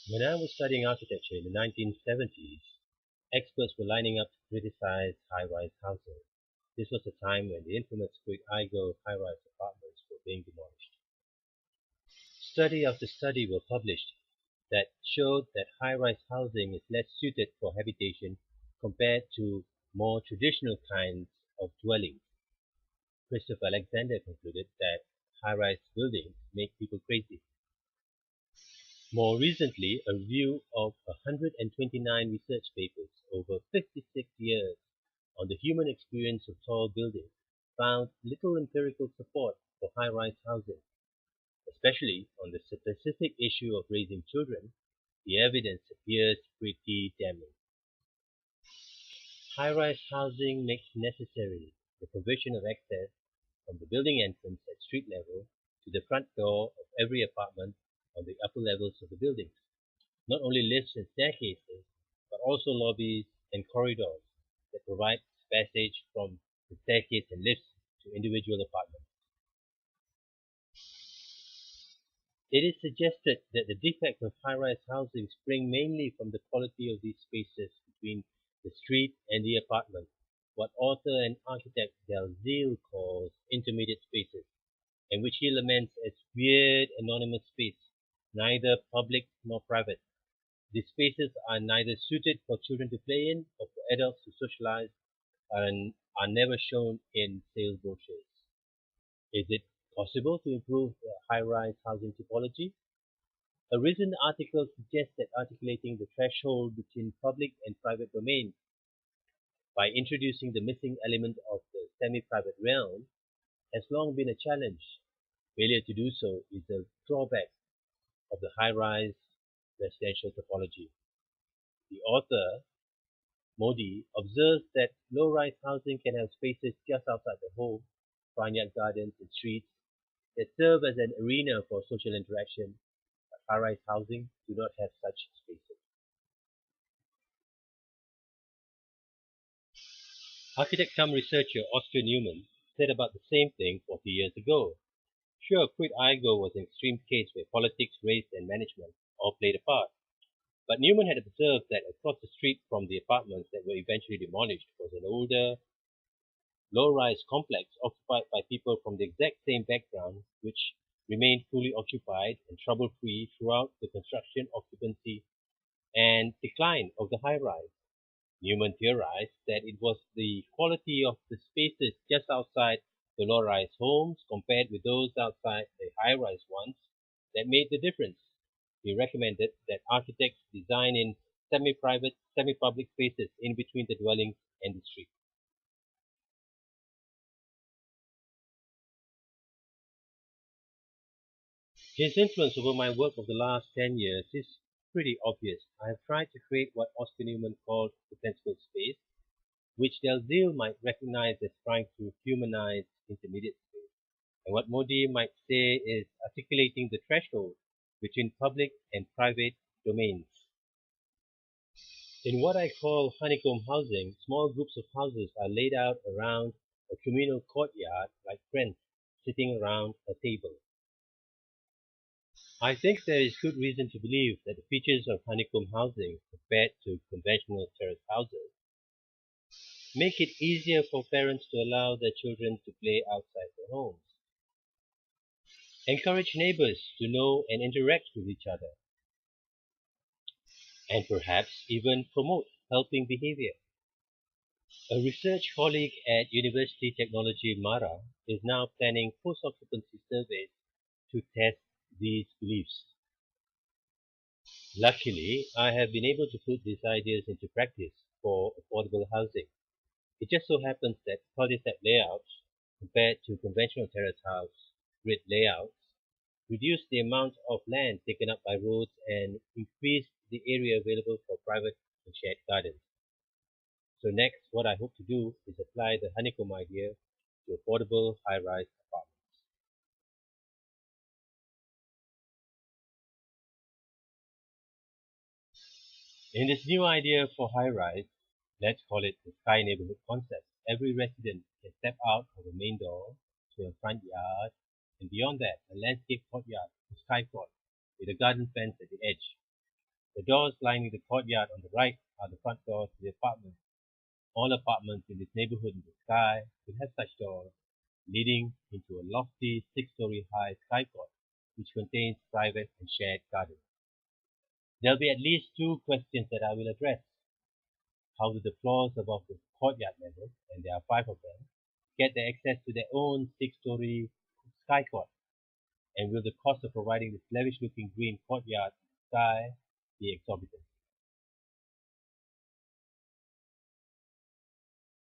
When I was studying architecture in the 1970s, experts were lining up to criticize high-rise housing. This was the time when the infamous Quid-Igo high-rise apartments were being demolished. Study after study were published that showed that high-rise housing is less suited for habitation compared to more traditional kinds of dwellings. Christopher Alexander concluded that high-rise buildings make people crazy. More recently, a review of 129 research papers over 56 years on the human experience of tall buildings found little empirical support for high-rise housing, especially on the specific issue of raising children. The evidence appears pretty damning. High-rise housing makes necessary the provision of access from the building entrance at street level to the front door of every apartment on the upper levels of the buildings. Not only lifts and staircases, but also lobbies and corridors that provide passage from the staircase and lifts to individual apartments. It is suggested that the defects of high-rise housing spring mainly from the quality of these spaces between the street and the apartment, what author and architect Dalziel calls intermediate spaces, and which he laments as weird anonymous space, neither public nor private. These spaces are neither suited for children to play in or for adults to socialize and are never shown in sales brochures. Is it possible to improve the high-rise housing typology? A recent article suggests that articulating the threshold between public and private domains by introducing the missing element of the semi-private realm has long been a challenge. Failure to do so is a drawback of the high-rise residential topology. The author Modi observes that low-rise housing can have spaces just outside the home, front yard gardens and streets that serve as an arena for social interaction, but high-rise housing do not have such spaces. Architect cum researcher Oscar Newman said about the same thing 40 years ago. Sure, Quid Igo was an extreme case where politics, race, and management all played a part. But Newman had observed that across the street from the apartments that were eventually demolished was an older, low-rise complex occupied by people from the exact same background, which remained fully occupied and trouble-free throughout the construction, occupancy, and decline of the high-rise. Newman theorized that it was the quality of the spaces just outside the low-rise homes compared with those outside the high-rise ones that made the difference. He recommended that architects design in semi-private, semi-public spaces in between the dwellings and the street. His influence over my work of the last 10 years is pretty obvious. I have tried to create what Oscar Newman called the sensible space, which Dalziel might recognize as trying to humanize intermediate space, and what Modi might say is articulating the threshold between public and private domains. In what I call honeycomb housing, small groups of houses are laid out around a communal courtyard like friends sitting around a table. I think there is good reason to believe that the features of honeycomb housing compared to conventional terrace houses make it easier for parents to allow their children to play outside their homes, encourage neighbors to know and interact with each other, and perhaps even promote helping behavior. A research colleague at University Technology Mara is now planning post-occupancy surveys to test these beliefs. Luckily, I have been able to put these ideas into practice for affordable housing. It just so happens that cul-de-sac layouts, compared to conventional terrace house grid layouts, reduce the amount of land taken up by roads and increase the area available for private and shared gardens. So next, what I hope to do is apply the honeycomb idea to affordable high-rise apartments. In this new idea for high-rise, let's call it the sky neighborhood concept, every resident can step out of the main door to a front yard, and beyond that, a landscape courtyard, a sky court, with a garden fence at the edge. The doors lining the courtyard on the right are the front doors to the apartments. All apartments in this neighborhood in the sky will have such doors, leading into a lofty 6-story high skyport, which contains private and shared gardens. There'll be at least two questions that I will address. How do the floors above the courtyard level, and there are five of them, get their access to their own 6-story skyport? And will the cost of providing this lavish-looking green courtyard in the sky be exorbitant?